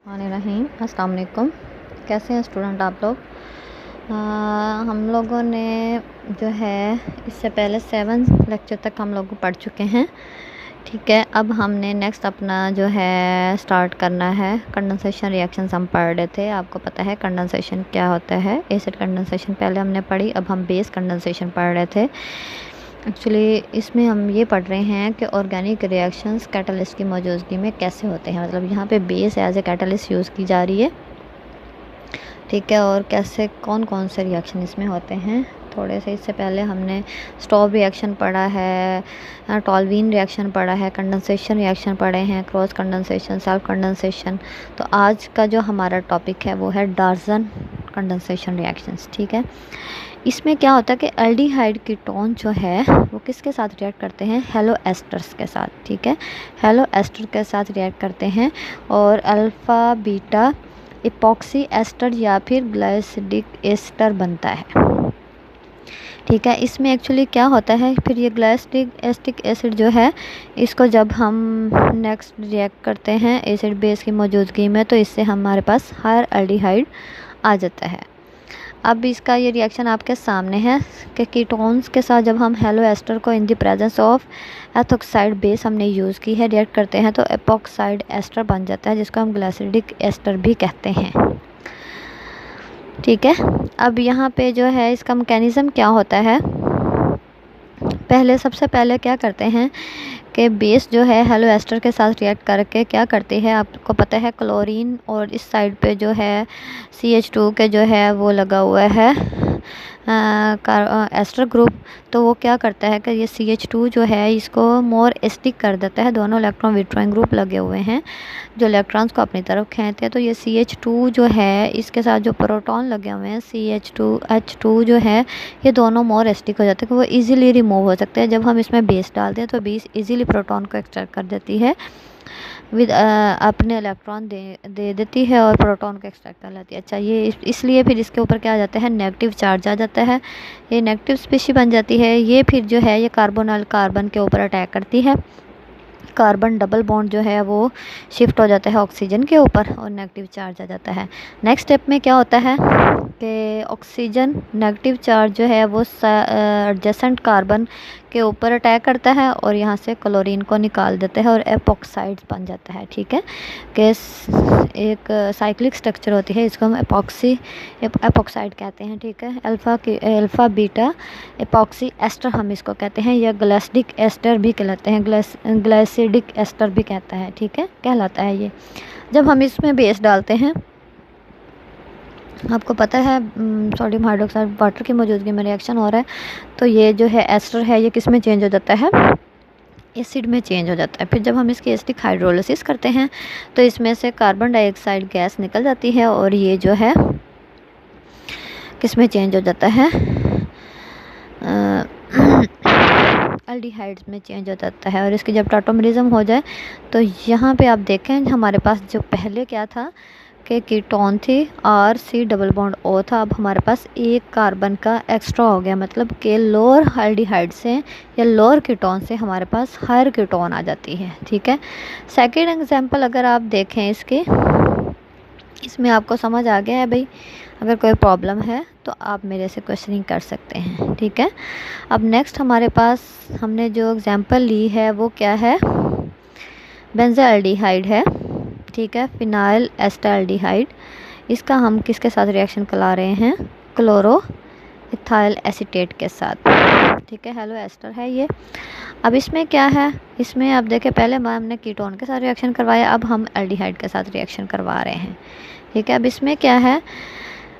रहीम अस्सलाम वालेकुम। कैसे हैं स्टूडेंट आप लोग? हम लोगों ने जो है इससे पहले 7 लेक्चर तक हम लोग पढ़ चुके हैं। ठीक है, अब हमने नेक्स्ट अपना जो है स्टार्ट करना है। कंडेंसेशन रिएक्शंस हम पढ़ रहे थे, आपको पता है कंडेंसेशन क्या होता है। एसिड कंडेंसेशन पहले हमने पढ़ी, अब हम बेस कंडेंसेशन पढ़ रहे थे। एक्चुअली इसमें हम ये पढ़ रहे हैं कि ऑर्गेनिक रिएक्शंस कैटलिस्ट की मौजूदगी में कैसे होते हैं। मतलब यहाँ पे base as a catalyst use की जा रही है। ठीक है, और कैसे कौन कौन से रिएक्शन इसमें होते हैं। थोड़े से इससे पहले हमने स्टॉप रिएक्शन पढ़ा है, टॉल्वीन रिएक्शन पढ़ा है, कंडेंसेशन रिएक्शन पढ़े हैं, क्रॉस कंडेंसेशन, सेल्फ कंडेंसेशन। तो आज का जो हमारा टॉपिक है वो है डार्जन कंडेंसेशन रिएक्शंस। ठीक है, इसमें क्या होता है कि एल्डिहाइड कीटोन जो है वो किसके साथ रिएक्ट करते हैं? हेलो एस्टर्स के साथ। ठीक है, हेलो एस्टर के साथ रिएक्ट करते हैं और अल्फ़ा बीटा इपॉक्सी एस्टर या फिर ग्लाइसिडिक एस्टर बनता है। ठीक है, इसमें एक्चुअली क्या होता है, फिर ये ग्लाइसिडिक एसिड जो है इसको जब हम नेक्स्ट रिएक्ट करते हैं एसिड बेस की मौजूदगी में, तो इससे हमारे पास हायर एल्डिहाइड आ जाता है। अब इसका ये रिएक्शन आपके सामने है कि कीटोन्स के साथ जब हम हेलो एस्टर को इन the presence of ethoxide base हमने यूज़ की है रिएक्ट करते हैं तो एपॉक्साइड एस्टर बन जाता है, जिसको हम ग्लाइसिडिक एस्टर भी कहते हैं। ठीक है, अब यहाँ पे जो है इसका मैकेनिज़्म क्या होता है। सबसे पहले क्या करते हैं कि बेस जो है हेलो एस्टर के साथ रिएक्ट करके क्या करती है, आपको पता है क्लोरीन और इस साइड पे जो है CH2 के जो है वो लगा हुआ है एस्टर ग्रुप। तो वो क्या करता है कि ये CH2 जो है इसको मोर एसिडिक कर देता है। दोनों इलेक्ट्रॉन विथड्रॉइंग ग्रुप लगे हुए हैं जो इलेक्ट्रॉन्स को अपनी तरफ खींचते हैं। तो ये CH2 जो है इसके साथ जो प्रोटॉन लगे हुए हैं CH2H2 जो है ये दोनों मोर एसिडिक हो जाते हैं, वो इजीली रिमूव हो सकते हैं। जब हम इसमें बेस डालते हैं तो बेस इजीली प्रोटॉन को एक्सट्रैक्ट कर देती है, विद अपने इलेक्ट्रॉन दे देती है और प्रोटॉन को एक्सट्रैक्ट कर लेती है। अच्छा, ये इसलिए फिर इसके ऊपर क्या आ जाता है, नेगेटिव चार्ज आ जाता है। ये नेगेटिव स्पीशी बन जाती है। ये फिर जो है ये कार्बोनल कार्बन के ऊपर अटैक करती है। कार्बन डबल बॉन्ड जो है वो शिफ्ट हो जाता है ऑक्सीजन के ऊपर और नेगेटिव चार्ज आ जाता है। नेक्स्ट स्टेप में क्या होता है कि ऑक्सीजन नेगेटिव चार्ज जो है वो एडजेसेंट कार्बन के ऊपर अटैक करता है और यहाँ से क्लोरीन को निकाल देता है और एपॉक्साइड्स बन जाता है। ठीक है, कि एक साइक्लिक स्ट्रक्चर होती है, इसको हम एपॉक्साइड कहते हैं। ठीक है, अल्फ़ा बीटा एपॉक्सी एस्टर हम इसको कहते हैं, या ग्लाइसिडिक एस्टर भी कहलाते हैं, ग्लाइसिडिक एस्टर भी कहता है। ठीक है, कहलाता है ये। जब हम इसमें बेस डालते हैं, आपको पता है सोडियम हाइड्रोक्साइड वाटर की मौजूदगी में रिएक्शन हो रहा है, तो ये जो है एस्टर है ये किस में चेंज हो जाता है, एसिड में चेंज हो जाता है। फिर जब हम इसकी एसिडिक हाइड्रोलिसिस करते हैं तो इसमें से कार्बन डाइऑक्साइड गैस निकल जाती है और ये जो है किस में चेंज हो जाता है, एल्डिहाइड्स में चेंज हो जाता है। और इसकी जब टाटोमरिज्म हो जाए तो यहाँ पे आप देखें हमारे पास जो पहले क्या था कि कीटोन थी और C डबल बॉन्ड O था, अब हमारे पास एक कार्बन का एक्स्ट्रा हो गया। मतलब कि लोअर एल्डिहाइड से या लोअर कीटोन से हमारे पास हायर कीटोन आ जाती है। ठीक है, सेकेंड एग्जांपल अगर आप देखें इसके, इसमें आपको समझ आ गया है भाई। अगर कोई प्रॉब्लम है तो आप मेरे से क्वेश्चनिंग कर सकते हैं। ठीक है, अब नेक्स्ट हमारे पास हमने जो एग्जांपल ली है वो क्या है, बेंज़ोएल्डिहाइड है। ठीक है, फिनाइल एस्टल्डिहाइड। इसका हम किसके साथ रिएक्शन करा रहे हैं, क्लोरो इथाइल एसीटेट के साथ। ठीक है, हेलो एस्टर है ये। अब इसमें क्या है, इसमें आप देखें पहले हमने कीटोन के साथ रिएक्शन करवाया, अब हम एल्डिहाइड के साथ रिएक्शन करवा रहे हैं। ठीक है, अब इसमें क्या है,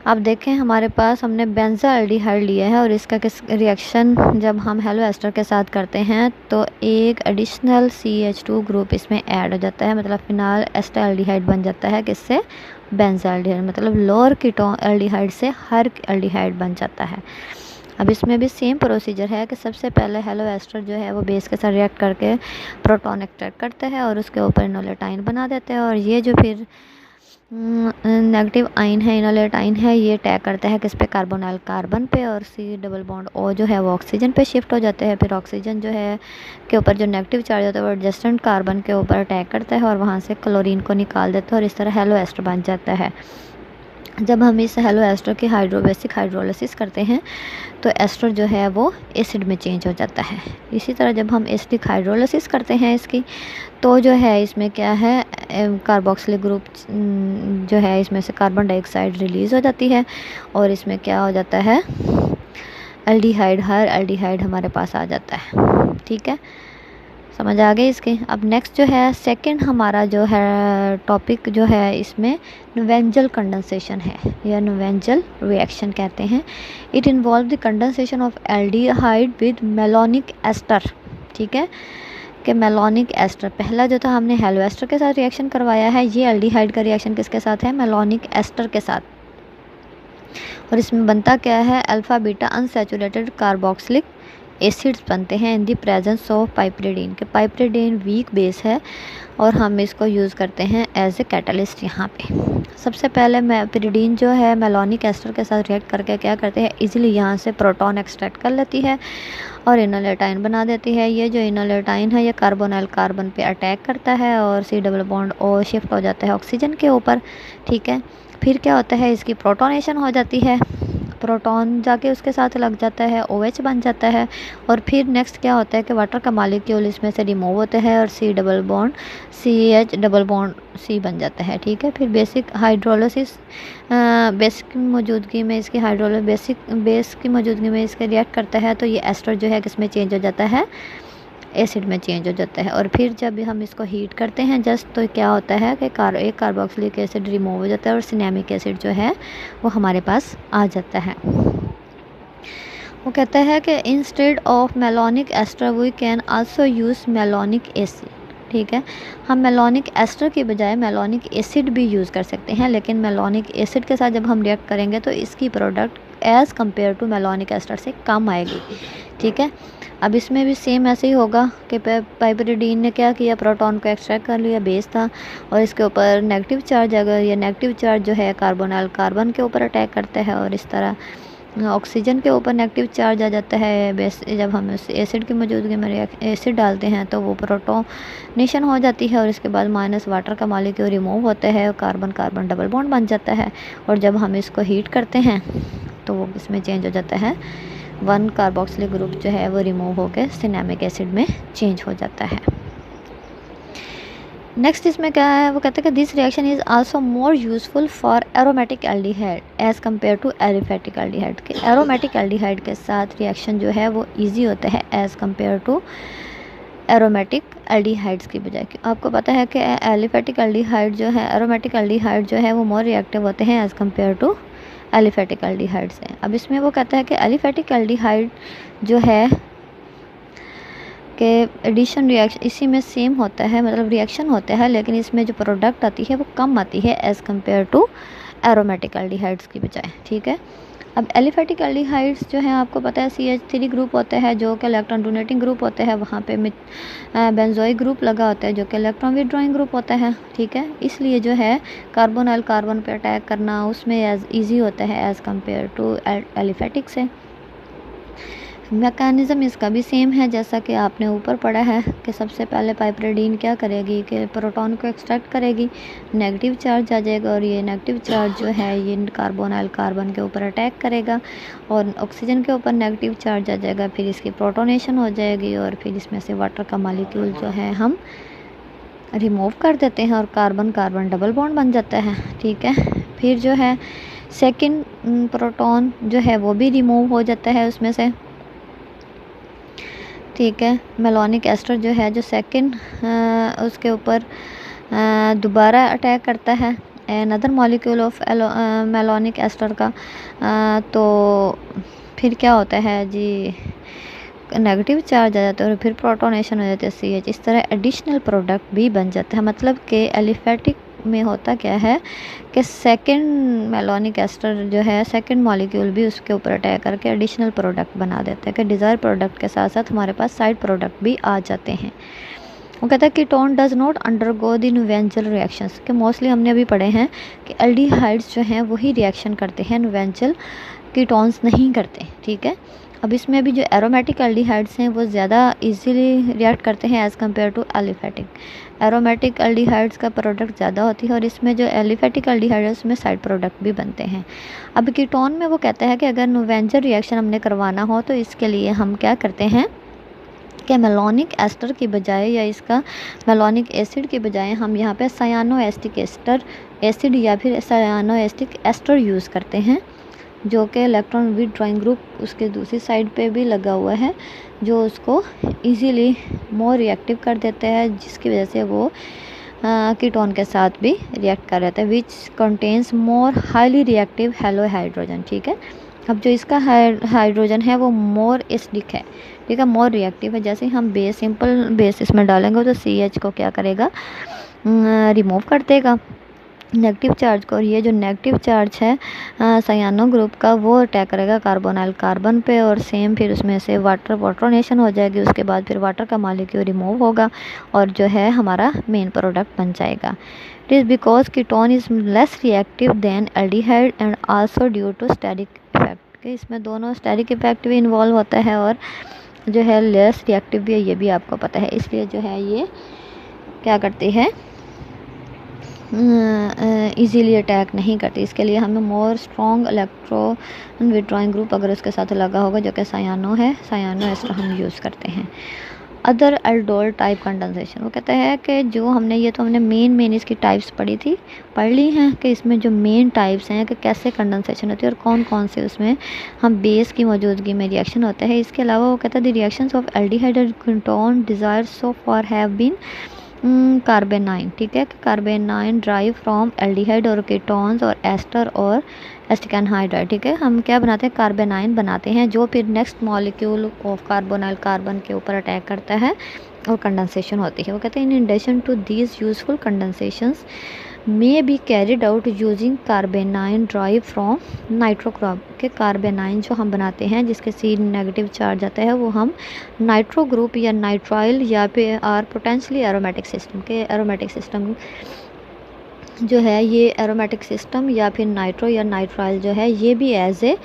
आप देखें हमारे पास हमने बेंज़ोएल्डिहाइड लिया है और इसका किस रिएक्शन जब हम हेलो एस्टर के साथ करते हैं तो एक एडिशनल CH2 ग्रुप इसमें ऐड हो जाता है। मतलब फिनाइल एस्टल्डिहाइड बन जाता है किससे, बेंज़ोएल्डिहाइड। मतलब लोअर कीटोन एल्डिहाइड से हायर एल्डिहाइड बन जाता है। अब इसमें भी सेम प्रोसीजर है कि सबसे पहले हेलो एस्टर जो है वो बेस के साथ रिएक्ट करके प्रोटॉन एक्सट्रैक्ट करते हैं और उसके ऊपर इनोलेटाइन बना देते हैं और ये जो फिर नेगेटिव आइन है, इनोलेट आइन है, ये अटैक करता है किस पे, कार्बोनाइल कार्बन पे, और सी डबल बॉन्ड ओ जो है वो ऑक्सीजन पे शिफ्ट हो जाते हैं। फिर ऑक्सीजन जो है के ऊपर जो नेगेटिव चार्ज होता है वो एडजेसेंट कार्बन के ऊपर अटैक करता है और वहाँ से क्लोरीन को निकाल देता है और इस तरह हेलो एस्टर बन जाता है। जब हम इस हेलो एस्टर की बेसिक हाइड्रोलिसिस करते हैं तो एस्टर जो है वो एसिड में चेंज हो जाता है। इसी तरह जब हम एसिडिक हाइड्रोलिसिस करते हैं इसकी, तो जो है इसमें क्या है, कार्बोक्सिलिक ग्रुप जो है इसमें से कार्बन डाइऑक्साइड रिलीज़ हो जाती है और इसमें क्या हो जाता है, एल्डिहाइड, हर एल्डिहाइड हमारे पास आ जाता है। ठीक है, समझ आ गई इसके। अब नेक्स्ट जो है सेकंड हमारा जो है टॉपिक जो है इसमें नोवेंजल कंडेंसेशन है या नोवेंजल रिएक्शन कहते हैं। It involve the condensation of aldehyde with malonic ester. ठीक है, कि मेलोनिक एस्टर, पहला जो था हमने हेलो एस्टर के साथ रिएक्शन करवाया है, ये एल्डिहाइड का रिएक्शन किसके साथ है, मेलोनिक एस्टर के साथ। और इसमें बनता क्या है, alpha beta unsaturated carboxylic acids बनते हैं इन दी प्रेजेंस ऑफ पाइपरिडीन, के पाइपरिडीन वीक बेस है और हम इसको यूज़ करते हैं एज ए कैटलिस्ट यहाँ पे। सबसे पहले पाइपरिडीन जो है मेलोनिक एस्टर के साथ रिएक्ट करके क्या करते हैं, इजीली यहाँ से प्रोटॉन एक्सट्रैक्ट कर लेती है और इनोलेट आइन बना देती है। ये जो इनोलेट आइन है ये कार्बोनाइल कार्बन पे अटैक करता है और C double bond O shift हो जाता है ऑक्सीजन के ऊपर। ठीक है, फिर क्या होता है, इसकी प्रोटोनेशन हो जाती है, प्रोटॉन जाके उसके साथ लग जाता है, OH बन जाता है और फिर नेक्स्ट क्या होता है कि वाटर का मॉलिक्यूल इसमें से रिमूव होता है और C double bond CH double bond C बन जाता है। ठीक है, फिर बेसिक हाइड्रोलिसिस, बेसिक की मौजूदगी में इसकी बेस की मौजूदगी में इसके रिएक्ट करता है तो ये एस्टर जो है किसमें चेंज हो जाता है, एसिड में चेंज हो जाता है। और फिर जब हम इसको हीट करते हैं जस्ट, तो क्या होता है कि एक कार्बोक्सिलिक एसिड रिमूव हो जाता है और सिनेमिक एसिड जो है वो हमारे पास आ जाता है। वो कहता है कि instead of malonic ester we can also use malonic acid. ठीक है, हम मेलोनिक एस्टर की बजाय मेलोनिक एसिड भी यूज़ कर सकते हैं, लेकिन मेलोनिक एसिड के साथ जब हम रिएक्ट करेंगे तो इसकी product as compare to malonic ester से कम आएगी। ठीक है, अब इसमें भी सेम ऐसे ही होगा कि पाइपरिडीन ने क्या किया, प्रोटॉन को एक्सट्रैक्ट कर लिया, बेस था और इसके ऊपर नेगेटिव चार्ज, अगर ये नेगेटिव चार्ज जो है कार्बोनाइल कार्बन के ऊपर अटैक करता है और इस तरह ऑक्सीजन के ऊपर नेगेटिव चार्ज आ जाता है। बेस जब हम एसिड की मौजूदगी में एसिड डालते हैं तो वो प्रोटोनेशन हो जाती है और इसके बाद माइनस वाटर का मॉलिक्यूल रिमूव होता है और कार्बन कार्बन डबल बॉन्ड बन जाता है। और जब हम इसको हीट करते हैं तो वो इसमें चेंज हो जाता है, 1 कार्बोक्सिलिक ग्रुप जो है वो रिमूव होकर सिनेमिक एसिड में चेंज हो जाता है। नेक्स्ट इसमें क्या है, वो कहते हैं कि this reaction is also more useful for aromatic aldehyde as compare to aliphatic aldehyde. के एरोमेटिक एल्डिहाइड के साथ रिएक्शन जो है वो ईजी होता है as compare to aromatic aldehydes की बजाय। आपको पता है कि एलिफेटिक एल्डिहाइड जो है, एरोमेटिक एल्डिहाइड जो है वो मोर रिएक्टिव होते हैं as compare to aliphatic aldehyde से। अब इसमें वो कहता है कि एलिफेटिक एल्डिहाइड जो है कि एडिशन रिएक्शन इसी में सेम होता है, मतलब रिएक्शन होता है, लेकिन इसमें जो प्रोडक्ट आती है वो कम आती है as compare to aromatic aldehydes की बजाय। ठीक है, अब एलिफेटिक एल्डिहाइड्स जो हैं आपको पता है CH3 ग्रुप होता है जो कि इलेक्ट्रॉन डोनेटिंग ग्रुप होता है, वहाँ पे बेंजोइक ग्रुप लगा होता है जो कि इलेक्ट्रॉन विड्रॉइंग ग्रुप होता है। ठीक है, इसलिए जो है कार्बोनाइल कार्बन पे अटैक करना उसमें एज ईजी होता है एज़ कम्पेयर टू एलिफेटिक से। मैकेनिज़्म इसका भी सेम है जैसा कि आपने ऊपर पढ़ा है कि सबसे पहले पाइपरिडीन क्या करेगी कि प्रोटॉन को एक्सट्रैक्ट करेगी, नेगेटिव चार्ज आ जाएगा और ये नेगेटिव चार्ज जो है ये कार्बोनाइल कार्बन के ऊपर अटैक करेगा और ऑक्सीजन के ऊपर नेगेटिव चार्ज आ जाएगा, फिर इसकी प्रोटोनेशन हो जाएगी और फिर इसमें से वाटर का मॉलिक्यूल जो है हम रिमूव कर देते हैं और कार्बन कार्बन डबल बॉन्ड बन जाता है। ठीक है, फिर जो है सेकंड प्रोटॉन जो है वो भी रिमूव हो जाता है उसमें से। ठीक है, मेलोनिक एस्टर जो है जो सेकंड उसके ऊपर दोबारा अटैक करता है another molecule of malonic ester का, तो फिर क्या होता है जी, नेगेटिव चार्ज आ जाता है और फिर प्रोटोनेशन हो जाती है CH। इस तरह एडिशनल प्रोडक्ट भी बन जाता है। मतलब कि एलिफेटिक में होता क्या है कि सेकंड मेलोनिक एस्टर जो है सेकंड मॉलिक्यूल भी उसके ऊपर अटैक करके एडिशनल प्रोडक्ट बना देता है कि डिज़ायर प्रोडक्ट के साथ साथ हमारे पास साइड प्रोडक्ट भी आ जाते हैं। वो कहता है ketone does not undergo the Knoevenagel reactions, कि मोस्टली हमने अभी पढ़े हैं कि एल्डिहाइड्स जो हैं वही रिएक्शन करते हैं, नोवेंजल कीटोन्स नहीं करते। ठीक है, अब इसमें भी जो एरोमेटिक एल्डिहाइड्स हैं वो ज़्यादा इजीली रिएक्ट करते हैं as compare to aliphatic. Aromatic aldehydes का प्रोडक्ट ज़्यादा होती है और इसमें जो एलिफेटिक एल्डिहाइड है उसमें साइड प्रोडक्ट भी बनते हैं। अब कीटोन में वो कहता है कि अगर नोवेंजल रिएक्शन हमने करवाना हो तो इसके लिए हम क्या करते हैं कि मेलोनिक एस्टर की बजाय या इसका मेलोनिक एसिड की बजाय हम यहाँ पे सायानो एस्टिक एसिड या फिर सायानो एस्टिक एस्टर यूज़ करते हैं, जो कि इलेक्ट्रॉन विथड्रॉइंग ग्रुप उसके दूसरी साइड पे भी लगा हुआ है, जो उसको इजीली मोर रिएक्टिव कर देता है, जिसकी वजह से वो कीटोन के साथ भी रिएक्ट कर रहता है, which contains more highly reactive hello hydrogen. ठीक है, अब जो इसका हाइड्रोजन है वो मोर एसिडिक है, ठीक है, मोर रिएक्टिव है। जैसे ही हम बेस सिंपल बेस इसमें डालेंगे तो CH को क्या करेगा, रिमूव कर देगा नेगेटिव चार्ज को, और ये जो नेगेटिव चार्ज है सायानो ग्रुप का वो अटैक करेगा कार्बोनाइल कार्बन पे, और सेम फिर उसमें से वाटर वाटरनेशन हो जाएगी। उसके बाद फिर वाटर का मॉलिक्यूल रिमूव होगा और जो है हमारा मेन प्रोडक्ट बन जाएगा। It is because ketone is less reactive than aldehyde and also due to steric effect, कि इसमें दोनों स्टेरिक इफेक्ट भी इन्वॉल्व होता है और जो है लेस रिएक्टिव भी है, ये भी आपको पता है। इसलिए जो है ये क्या करती है, इजीली अटैक नहीं करती। इसके लिए हमें more strong electron withdrawing group अगर उसके साथ लगा होगा, जो कि सायानो है, सायानो एस्टर हम यूज़ करते हैं। अदर एल्डोल टाइप कंडेंसेशन, वो कहता है कि जो हमने ये तो हमने मेन इसकी टाइप्स पढ़ ली हैं कि इसमें जो मेन टाइप्स हैं कि कैसे कंडेंसेशन होती है और कौन कौन से उसमें हम बेस की मौजूदगी में रिएक्शन होता है। इसके अलावा वो कहता है the reactions of aldehyde and ketone desire so for have been carbanion. ठीक है, कार्बेनाइन ड्राइव फ्रॉम एल्डिहाइड और कीटोन्स और एस्टर और एस्टिक एनहाइड्राइड। ठीक है, हम क्या बनाते हैं, कार्बेनाइन बनाते हैं, जो फिर next molecule of carbonyl carbon के ऊपर अटैक करता है और कंडेंसेशन होती है। वो कहते हैं in addition to these useful condensations may be carried out using carbanion drive from nitro group, के कार्बेनाइन जो हम बनाते हैं जिसके C नेगेटिव चार्ज आता है वो हम नाइट्रो ग्रुप या नाइट्राइल या फिर आर पोटेंशियली एरोमेटिक सिस्टम के एरोमेटिक सिस्टम जो है, ये एरोमेटिक सिस्टम या फिर नाइट्रो या नाइट्राइल जो है ये भी एज ए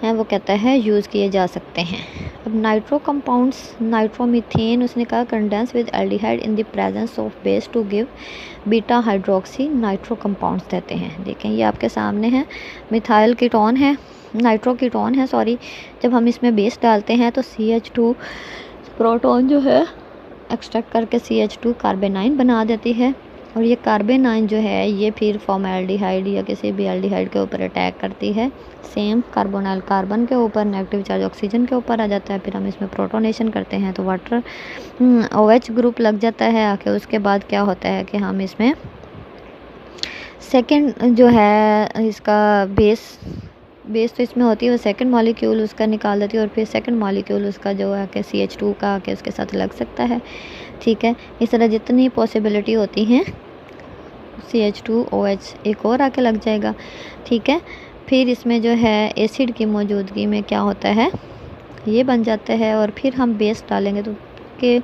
वो कहता है यूज़ किए जा सकते हैं। अब नाइट्रो कंपाउंड्स, नाइट्रोमीथेन उसने कहा condense with aldehyde in the presence of base to give beta hydroxy nitro compounds देते हैं। देखें ये आपके सामने है, मिथाइल कीटोन है, नाइट्रो कीटोन है सॉरी। जब हम इसमें बेस डालते हैं तो CH2 प्रोटॉन जो है एक्सट्रैक्ट करके CH2 कार्बेनाइन बना देती है, और ये कार्बेनाइन जो है ये फिर फॉर्मल्डिहाइड या किसी भी एल्डिहाइड के ऊपर अटैक करती है, सेम कार्बोनाइल कार्बन के ऊपर नेगेटिव चार्ज ऑक्सीजन के ऊपर आ जाता है। फिर हम इसमें प्रोटोनेशन करते हैं तो वाटर OH ग्रुप लग जाता है आके। उसके बाद क्या होता है कि हम इसमें सेकंड जो है इसका बेस तो इसमें होती है, वो सेकंड मॉलिक्यूल उसका निकाल देती है और फिर सेकंड मॉलिक्यूल उसका जो है कि CH2 का आके उसके साथ लग सकता है। ठीक है, इस तरह जितनी पॉसिबिलिटी होती हैं CH2OH एक और आके लग जाएगा। ठीक है, फिर इसमें जो है एसिड की मौजूदगी में क्या होता है, ये बन जाता है, और फिर हम बेस डालेंगे तो कि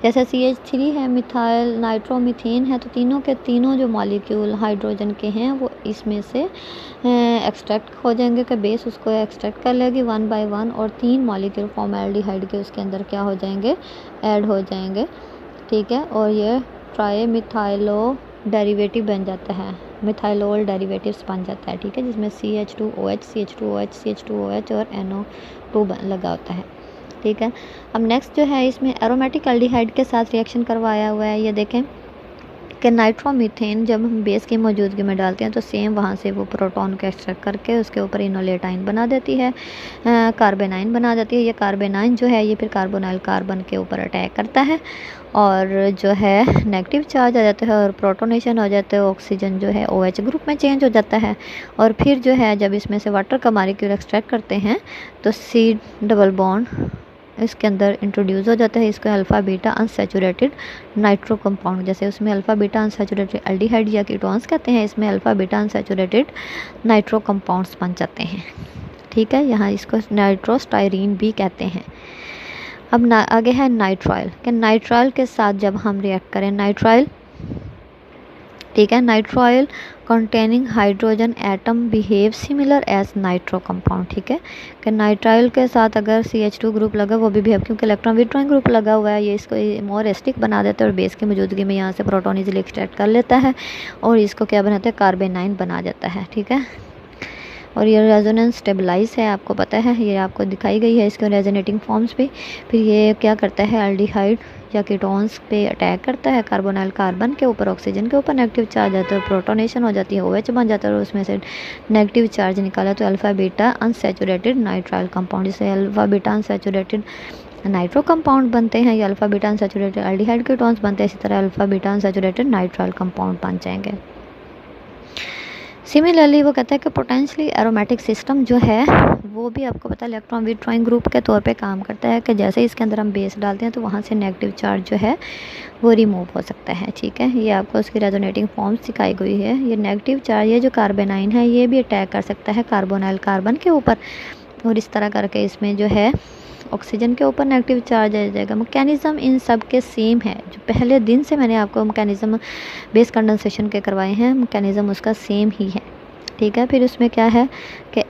जैसे CH3 है, मिथाइल नाइट्रोमीथेन है, तो तीनों के तीनों जो मॉलिक्यूल हाइड्रोजन के हैं वो इसमें से एक्सट्रैक्ट हो जाएंगे कि बेस उसको एक्सट्रैक्ट कर लेगी 1 बाय 1, और 3 मॉलिक्यूल फॉर्मल्डिहाइड के उसके अंदर क्या हो जाएंगे, ऐड हो जाएंगे। ठीक है, और ये ट्राई मिथाइलो डेरिवेटिव बन जाता है, मिथाइलोल डेरिवेटिव्स बन जाता है। ठीक है, जिसमें CH2OH CH2OH CH2OH और NO2 लगा होता है। ठीक है, अब नेक्स्ट जो है इसमें एरोमेटिक एल्डिहाइड के साथ रिएक्शन करवाया हुआ है। ये देखें कि नाइट्रोमीथेन जब हम बेस की मौजूदगी में डालते हैं तो सेम वहाँ से वो प्रोटॉन को एक्सट्रैक्ट करके उसके ऊपर इनोलेटाइन बना देती है, कार्बेनाइन बना देती है। ये कार्बेनाइन जो है ये फिर कार्बोनाइल कार्बन के ऊपर अटैक करता है और जो है नेगेटिव चार्ज आ जाता है और प्रोटोनेशन हो जाता है, ऑक्सीजन जो है OH ग्रुप में चेंज हो जाता है। और फिर जो है जब इसमें से वाटर का मॉलिक्यूल एक्सट्रैक्ट करते हैं तो C डबल बॉन्ड इसके अंदर इंट्रोड्यूस हो जाता है। इसको alpha beta unsaturated nitro compound, जैसे उसमें अल्फ़ा बीटा अनसैचुरेटेड एल्डिहाइड या कीटोन्स कहते हैं, इसमें alpha beta unsaturated nitro compounds बन जाते हैं। ठीक है, यहाँ इसको नाइट्रोस्टायरीन भी कहते हैं। अब ना आगे है नाइट्राइल, कि नाइट्राइल के साथ जब हम रिएक्ट करें, नाइट्राइल, ठीक है, nitrile containing hydrogen atom behave similar as nitro compound, ठीक है, कि नाइट्राइल के साथ अगर CH2 ग्रुप लगा वो भी बिहेव, क्योंकि इलेक्ट्रॉन विड्रॉइंग ग्रुप लगा हुआ है, ये इसको मोर एस्टिक बना देता है और बेस की मौजूदगी में यहाँ से प्रोटॉन इजीली एक्सट्रैक्ट कर लेता है और इसको क्या बनाता है, कार्बेनाइन बना देता है, ठीक है। और ये रेजोनेंस स्टेबलाइज है, आपको पता है, ये आपको दिखाई गई है इसके रेजोनेटिंग फॉर्म्स भी। फिर ये क्या करता है, एल्डिहाइड या कीटोन्स पे अटैक करता है, कार्बोनाइल कार्बन के ऊपर, ऑक्सीजन के ऊपर नेगेटिव चार्ज आता है, प्रोटोनेशन हो जाती है, OH बन जाता है और उसमें से नेगेटिव चार्ज निकाला तो alpha beta unsaturated nitrile compound, जिसे alpha beta unsaturated nitro compound बनते हैं, या alpha beta unsaturated aldehyde ketones बनते हैं, इसी तरह alpha beta unsaturated nitrile compound बन जाएंगे। सिमिलरली वो कहता है कि पोटेंशियली एरोमेटिक सिस्टम जो है वो भी आपको पता है इलेक्ट्रॉन विड्रॉइंग ग्रुप के तौर पे काम करता है, कि जैसे इसके अंदर हम बेस डालते हैं तो वहाँ से नेगेटिव चार्ज जो है वो रिमूव हो सकता है, ठीक है। ये आपको उसकी रेजोनेटिंग फॉर्म्स सिखाई गई है। ये नेगेटिव चार्ज, ये जो कार्बेनाइन है ये भी अटैक कर सकता है कार्बोनाइल कार्बन के ऊपर और इस तरह करके इसमें जो है ऑक्सीजन के ऊपर नेगेटिव चार्ज आ जाएगा। मैकेनिज़्म इन सब के सेम है, जो पहले दिन से मैंने आपको मैकेनिज़्म बेस कंडेंसेशन के करवाए हैं, मैकेनिज़्म उसका सेम ही है, ठीक है। फिर उसमें क्या है कि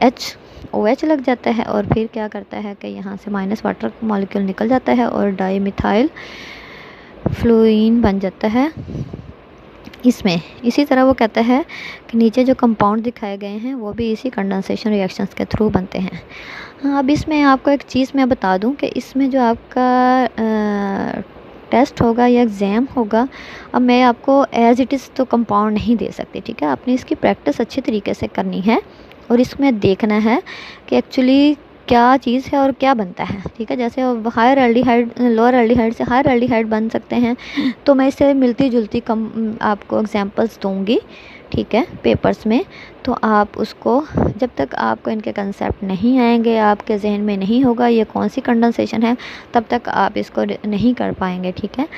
OH लग जाता है और फिर क्या करता है कि यहाँ से माइनस वाटर मॉलिक्यूल निकल जाता है और डाई मिथाइल फ्लोरीन बन जाता है इसमें। इसी तरह वो कहता है कि नीचे जो कंपाउंड दिखाए गए हैं वो भी इसी कंडेंसेशन रिएक्शंस के थ्रू बनते हैं। हाँ, अब इसमें आपको एक चीज़ मैं बता दूं कि इसमें जो आपका टेस्ट होगा या एग्ज़ाम होगा, अब मैं आपको एज़ इट इज़ तो कंपाउंड नहीं दे सकती, ठीक है। आपने इसकी प्रैक्टिस अच्छी तरीके से करनी है और इसमें देखना है कि एक्चुअली क्या चीज़ है और क्या बनता है, ठीक है। जैसे हायर एल्डिहाइड लोअर एल्डिहाइड से हायर एल्डिहाइड बन सकते हैं, तो मैं इससे मिलती जुलती कम आपको एग्जांपल्स दूंगी, ठीक है, पेपर्स में। तो आप उसको, जब तक आपको इनके कंसेप्ट नहीं आएंगे, आपके जहन में नहीं होगा ये कौन सी कंडेंसेशन है, तब तक आप इसको नहीं कर पाएंगे, ठीक है।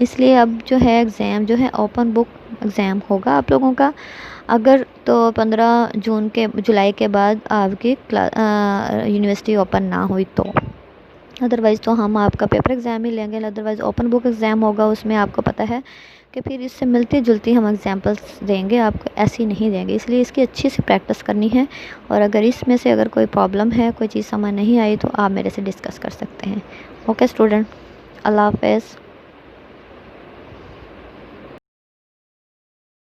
इसलिए अब जो है एग्ज़ाम जो है ओपन बुक एग्ज़ाम होगा आप लोगों का। अगर तो 15 जुलाई के बाद आपकी यूनिवर्सिटी ओपन ना हुई तो, अदरवाइज़ तो हम आपका पेपर एग्ज़ाम ही लेंगे। अदरवाइज़ ओपन बुक एग्ज़ाम होगा, उसमें आपको पता है कि फिर इससे मिलती जुलती हम एग्जांपल्स देंगे, आपको ऐसी नहीं देंगे। इसलिए इसकी अच्छी सी प्रैक्टिस करनी है और अगर इसमें से अगर कोई प्रॉब्लम है, कोई चीज़ समझ नहीं आई तो आप मेरे से डिस्कस कर सकते हैं। ओके स्टूडेंट, अल्लाह हाफ़िज़।